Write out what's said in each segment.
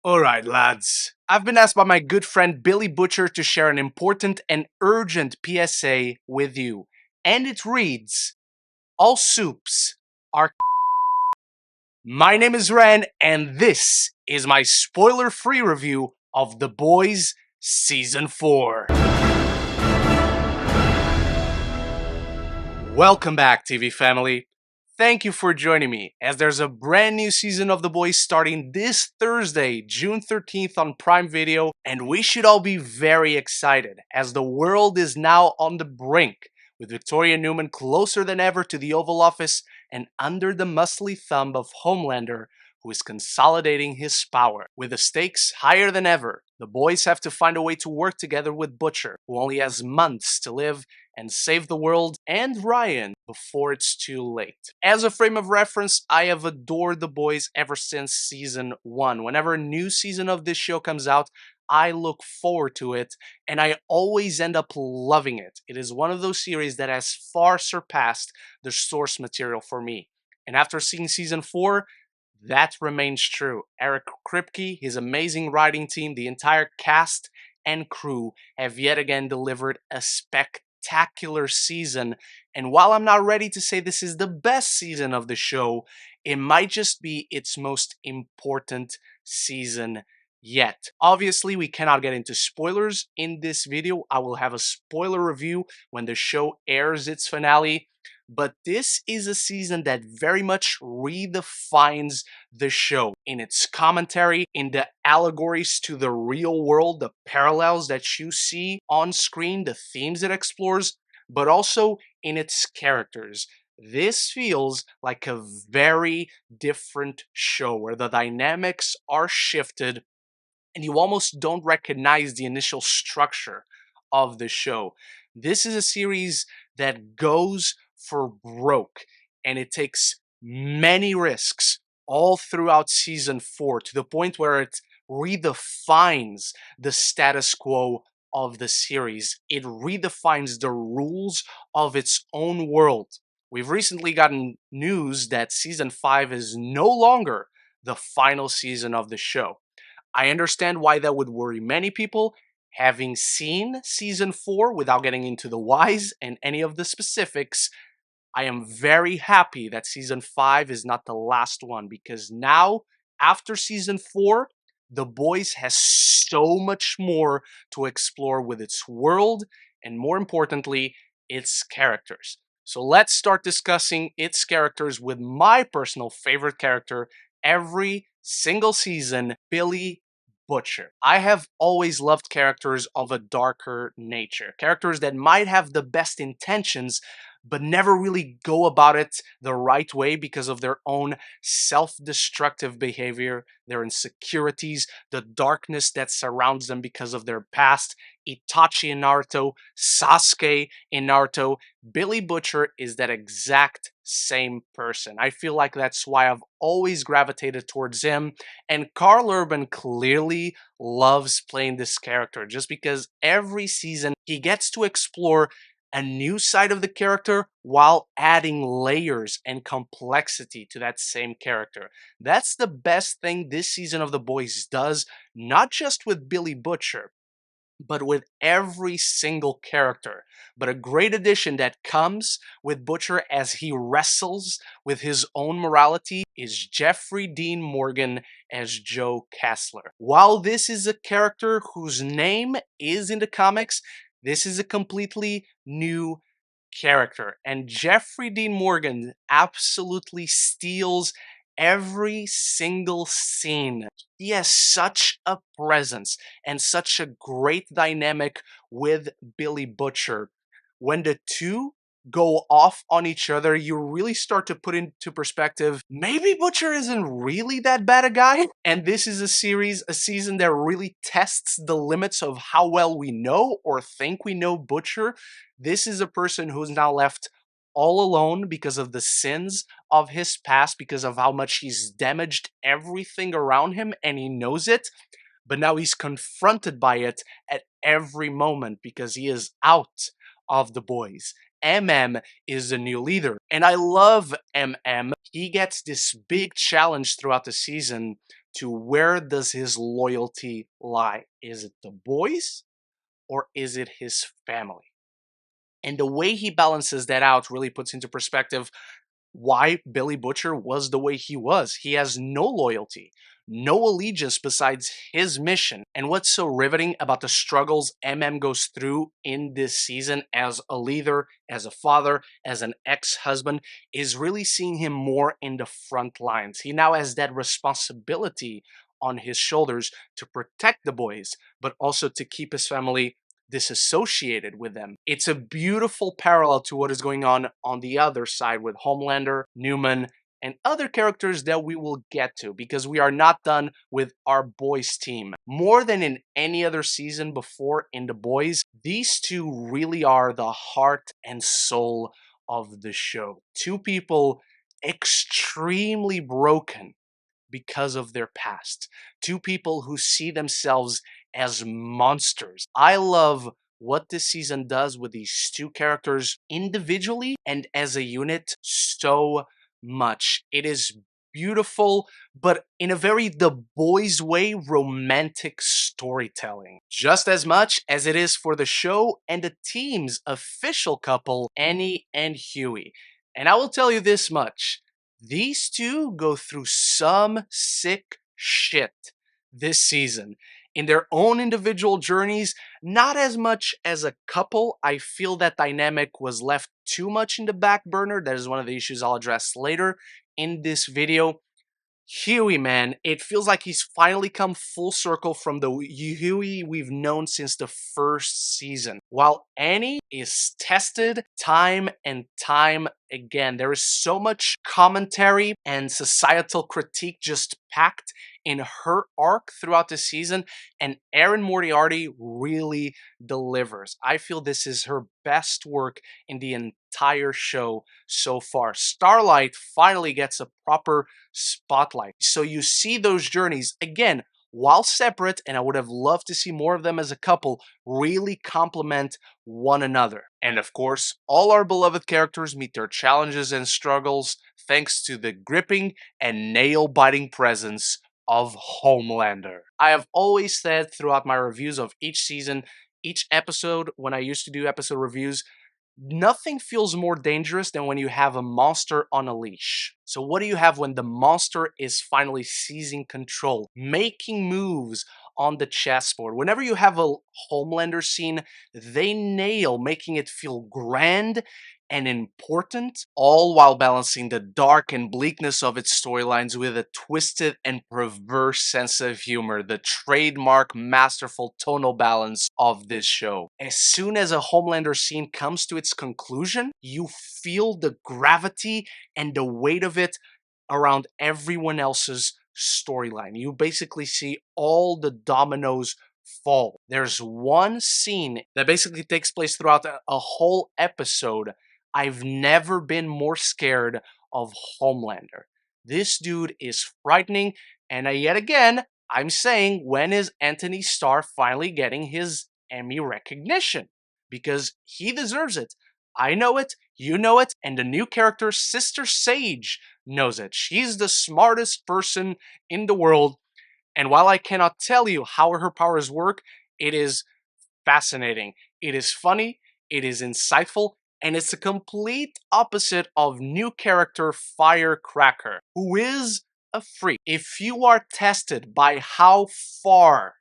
Alright, lads. I've been asked by my good friend Billy Butcher to share an important and urgent PSA with you. And it reads, all soups are. My name is Ren, and this is my spoiler-free review of The Boys Season 4. Welcome back, TV family. Thank you for joining me, as there's a brand new season of The Boys starting this Thursday, June 13th on Prime Video, and we should all be very excited, as the world is now on the brink, with Victoria Neuman closer than ever to the Oval Office and under the muscly thumb of Homelander, who is consolidating his power. With the stakes higher than ever, the boys have to find a way to work together with Butcher, who only has months to live, and save the world and Ryan before it's too late. As a frame of reference, I have adored The Boys ever since season 1. Whenever a new season of this show comes out, I look forward to it, and I always end up loving it. It is one of those series that has far surpassed the source material for me. And after seeing season 4, that remains true. Eric Kripke, his amazing writing team, the entire cast and crew have yet again delivered a spectacular season, and while I'm not ready to say this is the best season of the show, it might just be its most important season yet. Obviously, we cannot get into spoilers in this video. I will have a spoiler review when the show airs its finale, but this is a season that very much redefines the show in its commentary, in the allegories to the real world, the parallels that you see on screen, the themes it explores, but also in its characters. This feels like a very different show where the dynamics are shifted and you almost don't recognize the initial structure of the show. This is a series that goes for broke, and it takes many risks all throughout season 4 to the point where it redefines the status quo of the series. It redefines the rules of its own world. We've recently gotten news that season 5 is no longer the final season of the show. I understand why that would worry many people. Having seen season 4 without getting into the whys and any of the specifics, I am very happy that season 5 is not the last one, because now, after season 4, The Boys has so much more to explore with its world and, more importantly, its characters. So let's start discussing its characters with my personal favorite character every single season, Billy Butcher. I have always loved characters of a darker nature, characters that might have the best intentions but never really go about it the right way because of their own self-destructive behavior, their insecurities, the darkness that surrounds them because of their past. Itachi in Naruto, Sasuke in Naruto, Billy Butcher is that exact same person. I feel like that's why I've always gravitated towards him, and Karl Urban clearly loves playing this character just because every season he gets to explore a new side of the character while adding layers and complexity to that same character. That's the best thing this season of The Boys does, not just with Billy Butcher, but with every single character. But a great addition that comes with Butcher as he wrestles with his own morality is Jeffrey Dean Morgan as Joe Kessler. While this is a character whose name is in the comics, this is a completely new character, and Jeffrey Dean Morgan absolutely steals every single scene. He has such a presence and such a great dynamic with Billy Butcher. When the two go off on each other, you really start to put into perspective, maybe Butcher isn't really that bad a guy. And this is a season that really tests the limits of how well we know or think we know Butcher. This is a person who's now left all alone because of the sins of his past, because of how much he's damaged everything around him, and he knows it. But now he's confronted by it at every moment because he is out of The Boys. MM is the new leader, and I love MM. he gets this big challenge throughout the season to where does his loyalty lie? Is it the boys or is it his family? And the way he balances that out really puts into perspective why Billy Butcher was the way he was. He has no loyalty, no allegiance besides his mission. And what's so riveting about the struggles MM goes through in this season as a leader, as a father, as an ex-husband, is really seeing him more in the front lines. He now has that responsibility on his shoulders to protect the boys, but also to keep his family disassociated with them. It's a beautiful parallel to what is going on the other side with Homelander, Neuman, and other characters that we will get to because we are not done with our boys team. More than in any other season before in the boys, these two really are the heart and soul of the show. Two people extremely broken because of their past. Two people who see themselves as monsters. I love what this season does with these two characters individually and as a unit so much. It is beautiful, but in a very The Boys way, romantic storytelling. Just as much as it is for the show and the team's official couple, Annie and Huey. And I will tell you this much. These two go through some sick shit this season in their own individual journeys, not as much as a couple. I feel that dynamic was left too much in the back burner. That is one of the issues I'll address later in this video. Huey, man, it feels like he's finally come full circle from the Huey we've known since the first season. While Annie is tested time and time again, there is so much commentary and societal critique just packed in her arc throughout the season, and Erin Moriarty really delivers. I feel this is her best work in the entire show so far. Starlight finally gets a proper spotlight. So you see those journeys again, while separate, and I would have loved to see more of them as a couple, really complement one another. And of course, all our beloved characters meet their challenges and struggles thanks to the gripping and nail-biting presence of Homelander. I have always said throughout my reviews of each season, each episode, when I used to do episode reviews, nothing feels more dangerous than when you have a monster on a leash. So what do you have when the monster is finally seizing control, making moves on the chessboard? Whenever you have a Homelander scene, they nail making it feel grand and important, all while balancing the dark and bleakness of its storylines with a twisted and perverse sense of humor, the trademark masterful tonal balance of this show. As soon as a Homelander scene comes to its conclusion, you feel the gravity and the weight of it around everyone else's storyline. You basically see all the dominoes fall. There's one scene that basically takes place throughout a whole episode. I've never been more scared of Homelander. This dude is frightening, and yet again, I'm saying, when is Anthony Starr finally getting his Emmy recognition? Because he deserves it. I know it, you know it, and the new character, Sister Sage, knows it. She's the smartest person in the world, and while I cannot tell you how her powers work, it is fascinating. It is funny, it is insightful, and it's a complete opposite of new character Firecracker, who is a freak. If you are tested by how far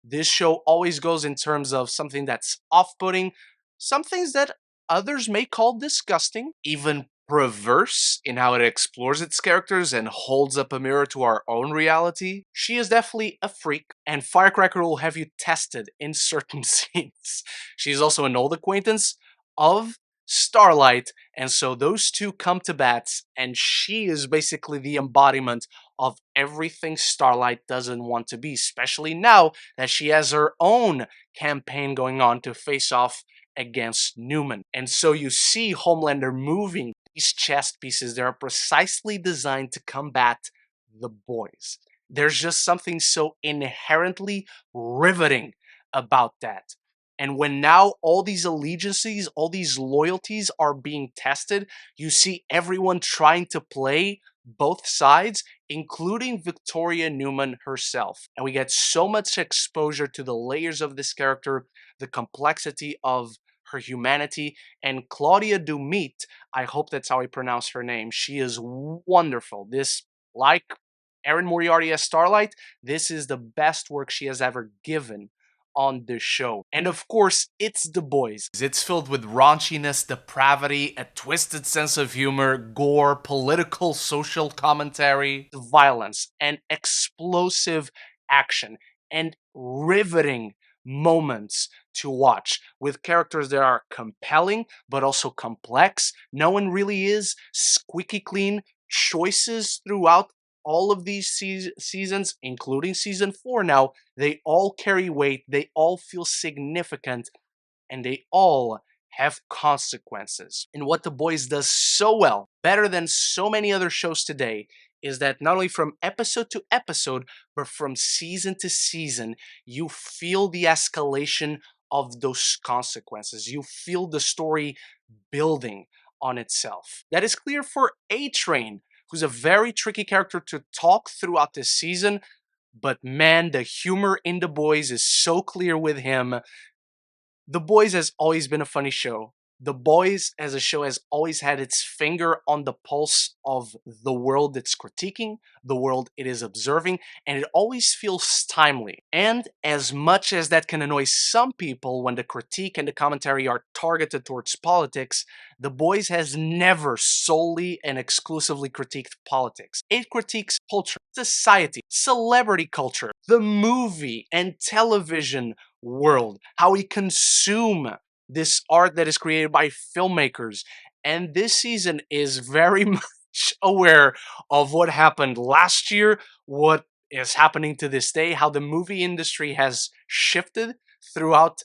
this show always goes in terms of something that's off-putting, some things that others may call disgusting, even perverse in how it explores its characters and holds up a mirror to our own reality. She is definitely a freak, and Firecracker will have you tested in certain scenes. She's also an old acquaintance of Starlight, and so those two come to bats, and she is basically the embodiment of everything Starlight doesn't want to be, especially now that she has her own campaign going on to face off against Neuman. And so you see Homelander moving these chess pieces that are precisely designed to combat the boys. There's just something so inherently riveting about that. And when now all these allegiances, all these loyalties are being tested, you see everyone trying to play both sides, including Victoria Neuman herself. And we get so much exposure to the layers of this character, the complexity of her humanity, and Claudia Dumit, I hope that's how I pronounce her name. She is wonderful. This, like Erin Moriarty as Starlight, this is the best work she has ever given on this show. And of course, it's The Boys. It's filled with raunchiness, depravity, a twisted sense of humor, gore, political, social commentary, violence, and explosive action, and riveting moments to watch with characters that are compelling but also complex. No one really is squeaky clean choices throughout all of these seasons, including season 4 now. They all carry weight, they all feel significant, and they all have consequences. And what The Boys does so well, better than so many other shows today, is that not only from episode to episode, but from season to season, you feel the escalation of those consequences. You feel the story building on itself. That is clear for A-Train, who's a very tricky character to talk throughout this season, but man, the humor in The Boys is so clear with him. The Boys has always been a funny show. The Boys as a show has always had its finger on the pulse of the world it's critiquing, the world it is observing, and it always feels timely. And as much as that can annoy some people when the critique and the commentary are targeted towards politics, The Boys has never solely and exclusively critiqued politics. It critiques culture, society, celebrity culture, the movie and television world, how we consume this art that is created by filmmakers. And this season is very much aware of what happened last year, what is happening to this day, how the movie industry has shifted throughout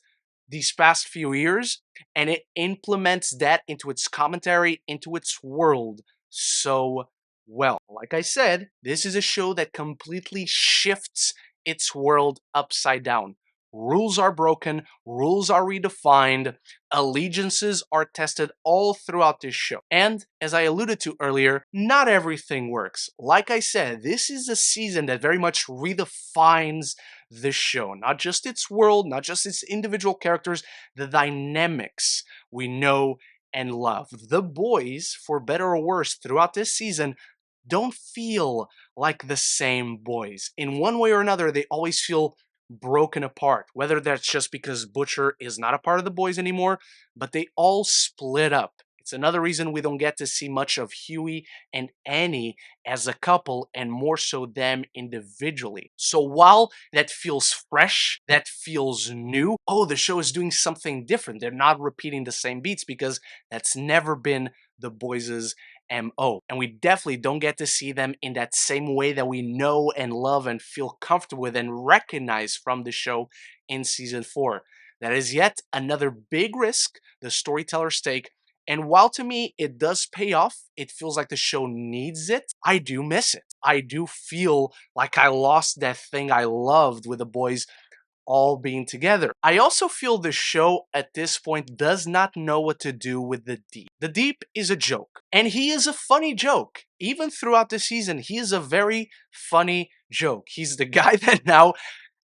these past few years, and it implements that into its commentary, into its world so well. Like I said, this is a show that completely shifts its world upside down. Rules are broken, rules are redefined, allegiances are tested all throughout this show. And as I alluded to earlier, not everything works. Like I said, this is a season that very much redefines the show. Not just its world, not just its individual characters, the dynamics we know and love. The Boys, for better or worse, throughout this season, don't feel like the same boys. In one way or another, they always feel broken apart, whether that's just because Butcher is not a part of the Boys anymore, but they all split up. It's another reason we don't get to see much of Huey and Annie as a couple, and more so them individually. So while that feels fresh, that feels new, oh, the show is doing something different. They're not repeating the same beats, because that's never been the Boys' MO. And we definitely don't get to see them in that same way that we know and love and feel comfortable with and recognize from the show in season 4. That is yet another big risk the storytellers take. And while to me it does pay off, it feels like the show needs it, I do miss it. I do feel like I lost that thing I loved with the Boys all being together. I also feel the show at this point does not know what to do with the Deep. The Deep is a joke, and he is a funny joke. Even throughout the season, he is a very funny joke. He's the guy that now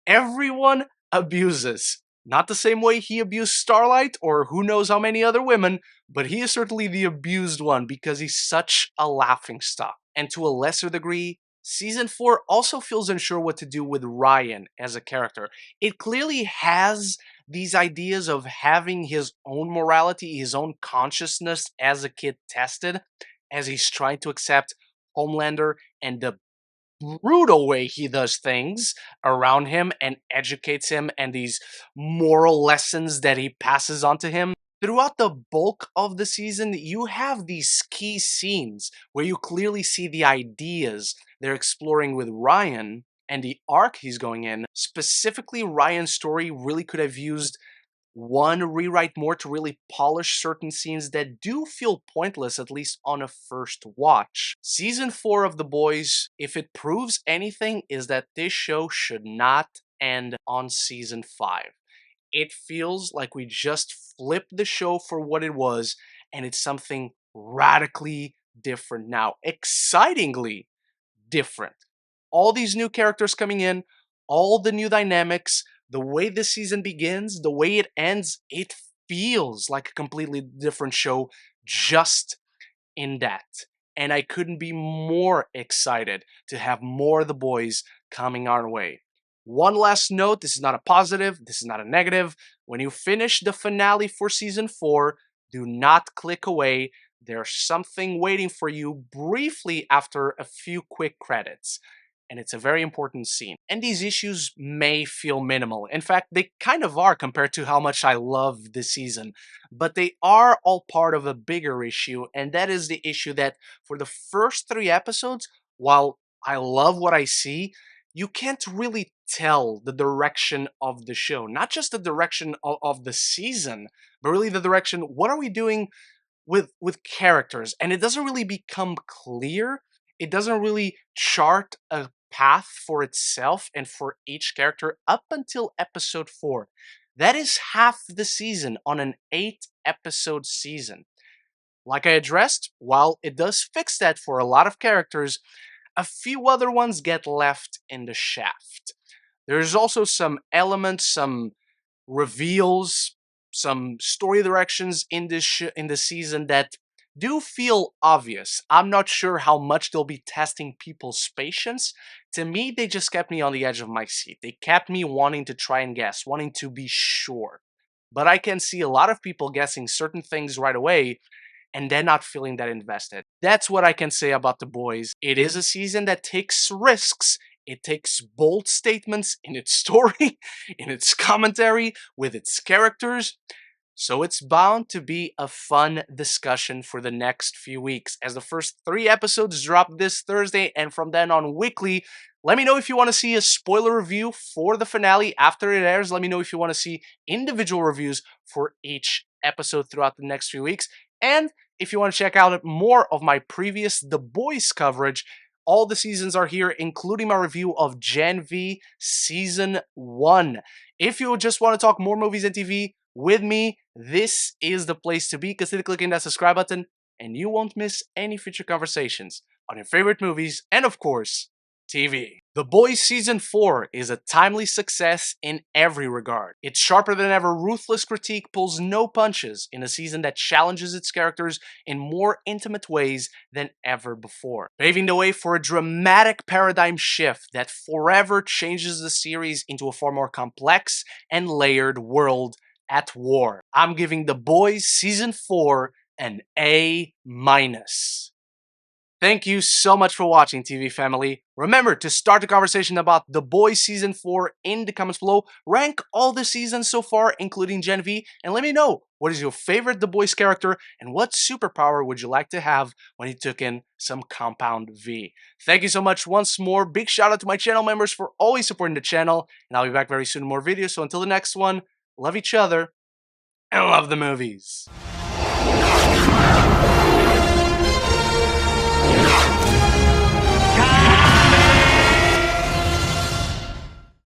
everyone abuses. Not the same way he abused Starlight or who knows how many other women, but he is certainly the abused one because he's such a laughingstock. And to a lesser degree, season 4 also feels unsure what to do with Ryan as a character. It clearly has these ideas of having his own morality, his own consciousness as a kid tested, as he's trying to accept Homelander and the brutal way he does things around him and educates him, and these moral lessons that he passes on to him. Throughout the bulk of the season, you have these key scenes where you clearly see the ideas they're exploring with Ryan and the arc he's going in. Specifically, Ryan's story really could have used one rewrite more to really polish certain scenes that do feel pointless, at least on a first watch. Season 4 of The Boys, if it proves anything, is that this show should not end on season 5. It feels like we just flipped the show for what it was, and it's something radically different now. Excitingly different. All these new characters coming in, all the new dynamics, the way this season begins, the way it ends, it feels like a completely different show just in that. And I couldn't be more excited to have more of the boys coming our way. One last note, this is not a positive, this is not a negative. When you finish the finale for season 4, do not click away. There's something waiting for you briefly after a few quick credits. And it's a very important scene. And these issues may feel minimal. In fact, they kind of are compared to how much I love this season. But they are all part of a bigger issue, and that is the issue that for the first 3 episodes, while I love what I see, you can't really tell the direction of the show. Not just the direction of the season, but really the direction, what are we doing with characters? And it doesn't really become clear. It doesn't really chart a path for itself and for each character up until episode 4. That is half the season on an 8 episode season. Like I addressed, while it does fix that for a lot of characters, a few other ones get left in the shaft. There's also some elements, some reveals, some story directions in in the season that do feel obvious. I'm not sure how much they'll be testing people's patience. To me, they just kept me on the edge of my seat. They kept me wanting to try and guess, wanting to be sure. But I can see a lot of people guessing certain things right away and then not feeling that invested. That's what I can say about The Boys. It is a season that takes risks. It takes bold statements in its story, in its commentary, with its characters. So it's bound to be a fun discussion for the next few weeks, as the first 3 episodes drop this Thursday, and from then on weekly. Let me know if you want to see a spoiler review for the finale after it airs. Let me know if you want to see individual reviews for each episode throughout the next few weeks. And if you want to check out more of my previous The Boys coverage, all the seasons are here, including my review of Gen V Season 1. If you just want to talk more movies and TV with me, this is the place to be. Consider clicking that subscribe button, and you won't miss any future conversations on your favorite movies and, of course, TV. The Boys Season 4 is a timely success in every regard. Its sharper than ever ruthless critique pulls no punches in a season that challenges its characters in more intimate ways than ever before, paving the way for a dramatic paradigm shift that forever changes the series into a far more complex and layered world at war. I'm giving The Boys Season 4 an A-. Thank you so much for watching, TV family. Remember to start the conversation about The Boys Season 4 in the comments below. Rank all the seasons so far, including Gen V, and let me know what is your favorite The Boys character and what superpower would you like to have when you took in some Compound V. Thank you so much once more. Big shout out to my channel members for always supporting the channel, and I'll be back very soon with more videos. So until the next one, love each other and love the movies.